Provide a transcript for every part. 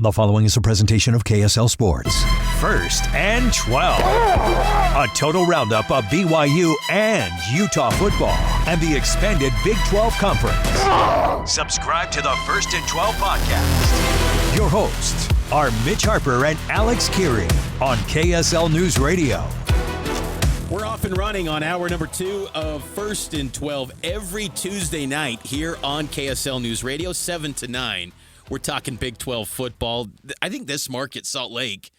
The following is a presentation of KSL Sports. First and 12. A total roundup of BYU and Utah football and the expanded Big 12 Conference. Subscribe to the First and 12 podcast. Your hosts are Mitch Harper and Alex Kirry on KSL News Radio. We're off and running on hour number 2 of First and 12 every Tuesday night here on KSL News Radio, 7 to 9. We're talking Big 12 football. I think this market, Salt Lake,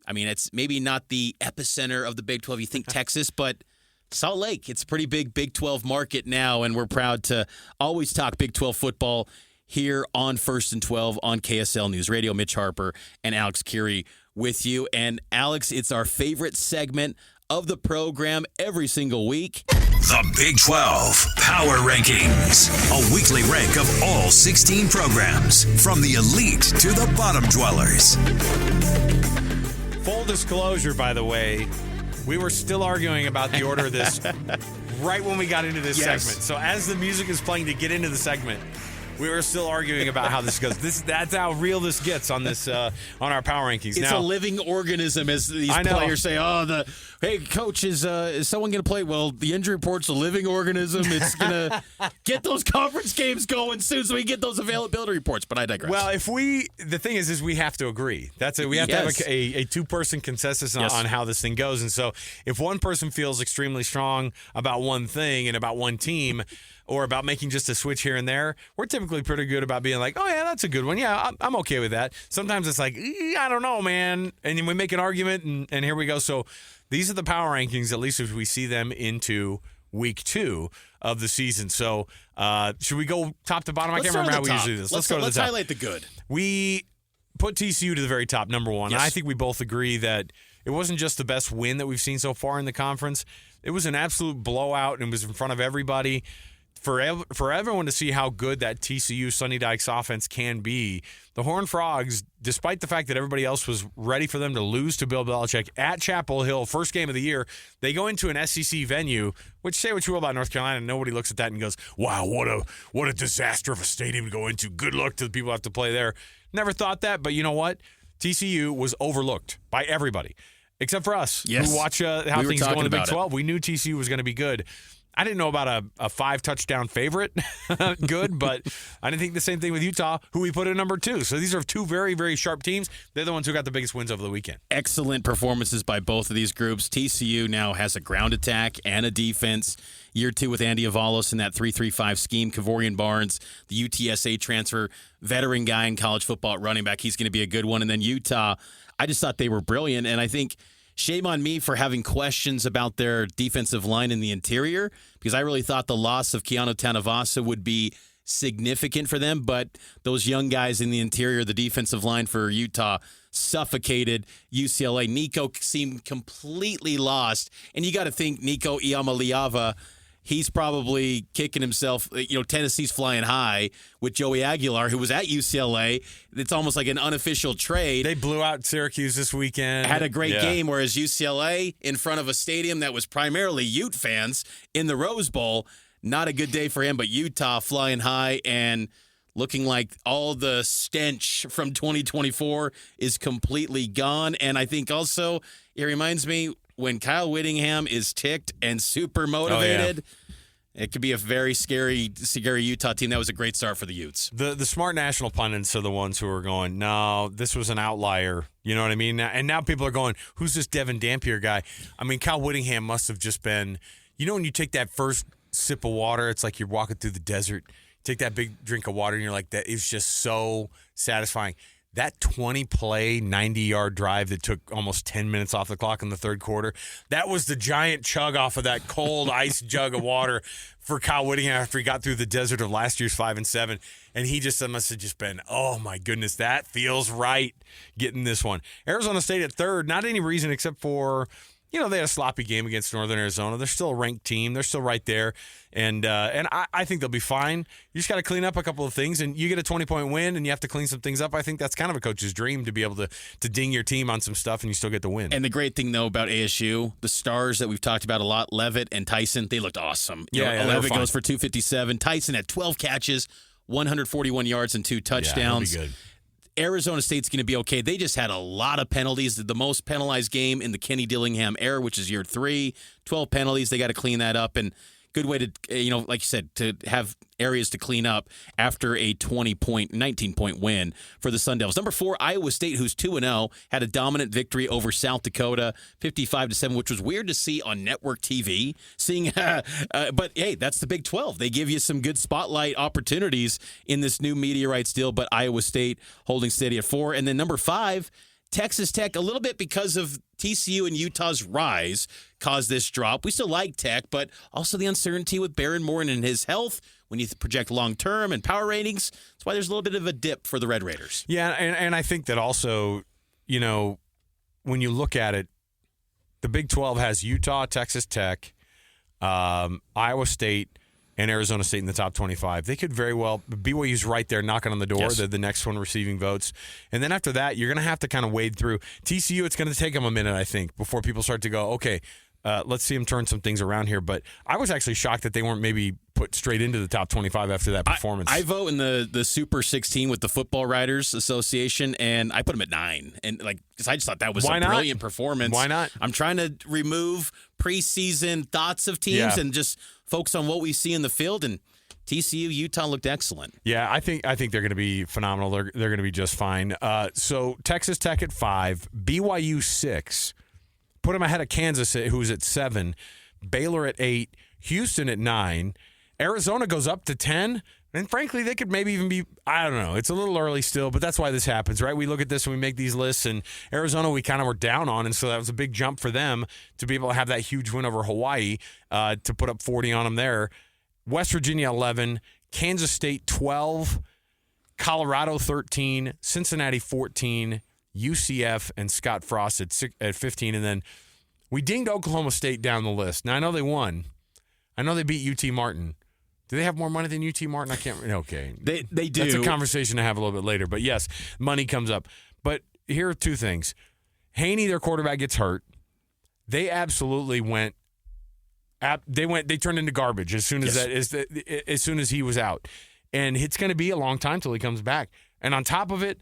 I mean, it's maybe not the epicenter of the Big 12. You think Texas, but Salt Lake, it's a pretty big Big 12 market now, and we're proud to always talk Big 12 football here on First and 12 on KSL News Radio. Mitch Harper and Alex Kirry with you. And Alex, it's our favorite segment of the program every single week. The Big 12 Power Rankings. A weekly rank of all 16 programs, from the elite to the bottom dwellers. Full disclosure, by the way, we were still arguing about the order of this right when we got into this segment. So as the music is playing to get into the segment, we were still arguing about how this goes. That's how real this gets on this on our power rankings. It's a living organism, as these players say. Hey, coach, is someone going to play? Well, the injury report's a living organism. It's going to get those conference games going soon, so we get those availability reports. But I digress. Well, the thing is we have to agree. That's it. We have to have a two-person consensus on how this thing goes. And so, if one person feels extremely strong about one thing and about one team, or about making just a switch here and there, we're typically pretty good about being like, oh, yeah, that's a good one. Yeah, I'm okay with that. Sometimes it's like, I don't know, man. And then we make an argument, and here we go. So these are the power rankings, at least if we see them into week 2 of the season. So should we go top to bottom? I can't remember how we usually do this. Let's go to the top. Let's highlight the good. We put TCU to the very top, number 1. Yes. I think we both agree that it wasn't just the best win that we've seen so far in the conference. It was an absolute blowout, and it was in front of everybody. For everyone to see how good that TCU Sonny Dykes offense can be, the Horned Frogs, despite the fact that everybody else was ready for them to lose to Bill Belichick at Chapel Hill, first game of the year, they go into an SEC venue, which, say what you will about North Carolina, nobody looks at that and goes, wow, what a disaster of a stadium to go into. Good luck to the people who have to play there. Never thought that, but you know what? TCU was overlooked by everybody, except for us, who watch how things go in the Big 12. We knew TCU was going to be good. I didn't know about a 5-touchdown favorite, good, but I didn't think the same thing with Utah, who we put at number 2. So these are 2 very, very sharp teams. They're the ones who got the biggest wins over the weekend. Excellent performances by both of these groups. TCU now has a ground attack and a defense. Year 2 with Andy Avalos in that 3-3-5 scheme. Kavorian Barnes, the UTSA transfer, veteran guy in college football at running back. He's going to be a good one. And then Utah, I just thought they were brilliant, and I think shame on me for having questions about their defensive line in the interior, because I really thought the loss of Keanu Tanavasa would be significant for them. But those young guys in the interior, the defensive line for Utah, suffocated UCLA. Nico seemed completely lost. And you got to think Nico Iamaleava, he's probably kicking himself. Tennessee's flying high with Joey Aguilar, who was at UCLA. It's almost like an unofficial trade. They blew out Syracuse this weekend. Had a great game, whereas UCLA, in front of a stadium that was primarily Ute fans in the Rose Bowl, not a good day for him. But Utah flying high and looking like all the stench from 2024 is completely gone. And I think also it reminds me, when Kyle Whittingham is ticked and super motivated, it could be a very scary Utah team. That was a great start for the Utes. The smart national pundits are the ones who are going, no, this was an outlier. You know what I mean? And now people are going, who's this Devin Dampier guy? I mean, Kyle Whittingham must have just been, when you take that first sip of water, it's like you're walking through the desert. Take that big drink of water, and you're like, that is just so satisfying. That 20-play, 90-yard drive that took almost 10 minutes off the clock in the third quarter, that was the giant chug off of that cold ice jug of water for Kyle Whittingham after he got through the desert of last year's 5-7. And he just must have just been, oh, my goodness, that feels right getting this one. Arizona State at third, not any reason except for, they had a sloppy game against Northern Arizona. They're still a ranked team. They're still right there. And I think they'll be fine. You just got to clean up a couple of things, and you get a 20-point win, and you have to clean some things up. I think that's kind of a coach's dream, to be able to ding your team on some stuff, and you still get the win. And the great thing, though, about ASU, the stars that we've talked about a lot, Levitt and Tyson, they looked awesome. Levitt goes for 257. Tyson had 12 catches, 141 yards, and 2 touchdowns. Yeah, that'll be good. Arizona State's going to be okay. They just had a lot of penalties. The most penalized game in the Kenny Dillingham era, which is year 3, 12 penalties. They got to clean that up. And good way to, like you said, to have areas to clean up after a 19-point win for the Sun Devils. Number 4, Iowa State, who's 2-0, had a dominant victory over South Dakota, 55-7, which was weird to see on network TV. But hey, that's the Big 12. They give you some good spotlight opportunities in this new media rights deal. But Iowa State holding steady at 4, and then number 5. Texas Tech, a little bit because of TCU and Utah's rise, caused this drop. We still like Tech, but also the uncertainty with Baron Morton and his health when you project long-term and power ratings. That's why there's a little bit of a dip for the Red Raiders. Yeah, and I think that also, when you look at it, the Big 12 has Utah, Texas Tech, Iowa State, and Arizona State in the top 25. They could very well, BYU's right there knocking on the door. Yes. They're the next one receiving votes. And then after that, you're going to have to kind of wade through. TCU, it's going to take them a minute, I think, before people start to go, okay, let's see them turn some things around here. But I was actually shocked that they weren't maybe put straight into the top 25 after that performance. I vote in the Super 16 with the Football Writers Association, and I put them at 9. And because I just thought that was brilliant performance. Why not? I'm trying to remove preseason thoughts of teams and just focus on what we see in the field. And TCU, Utah looked excellent. Yeah, I think they're going to be phenomenal. They're going to be just fine. So Texas Tech at 5, BYU 6. Put them ahead of Kansas, who's at 7. Baylor at 8. Houston at 9. Arizona goes up to 10. And frankly, they could maybe even be, I don't know. It's a little early still, but that's why this happens, right? We look at this and we make these lists, and Arizona we kind of were down on, and so that was a big jump for them to be able to have that huge win over Hawaii, to put up 40 on them there. West Virginia 11, Kansas State 12, Colorado 13, Cincinnati 14, UCF and Scott Frost at 15, and then we dinged Oklahoma State down the list. Now, I know they won. I know they beat UT Martin. Do they have more money than UT Martin? I can't. Okay, they do. That's a conversation to have a little bit later. But yes, money comes up. But here are 2 things. Haney, their quarterback, gets hurt. They absolutely went. They turned into garbage as soon as as soon as he was out, and it's going to be a long time till he comes back. And on top of it,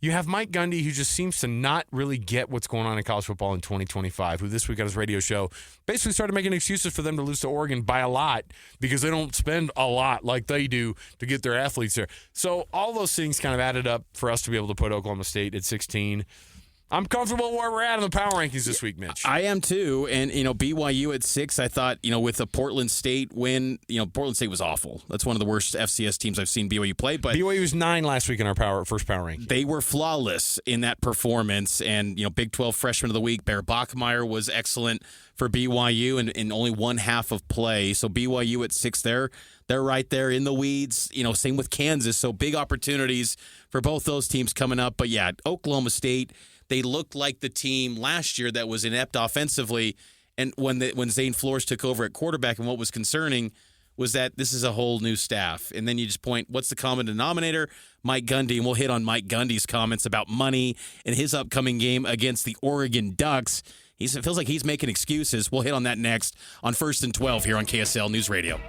you have Mike Gundy, who just seems to not really get what's going on in college football in 2025, who this week on his radio show basically started making excuses for them to lose to Oregon by a lot because they don't spend a lot like they do to get their athletes there. So all those things kind of added up for us to be able to put Oklahoma State at 16. I'm comfortable where we're at in the power rankings this week, Mitch. I am too. And, BYU at 6, I thought, with a Portland State win, Portland State was awful. That's one of the worst FCS teams I've seen BYU play. But BYU was 9 last week in our first power ranking. They were flawless in that performance. And, Big 12 Freshman of the Week, Bear Bachmeier was excellent for BYU in only one half of play. So BYU at 6 there. They're right there in the weeds, same with Kansas. So big opportunities for both those teams coming up. But, yeah, Oklahoma State, they looked like the team last year that was inept offensively. And when Zane Flores took over at quarterback, and what was concerning was that this is a whole new staff. And then you just point, what's the common denominator? Mike Gundy. And we'll hit on Mike Gundy's comments about money and his upcoming game against the Oregon Ducks. It feels like he's making excuses. We'll hit on that next on 1st and 12 here on KSL News Radio.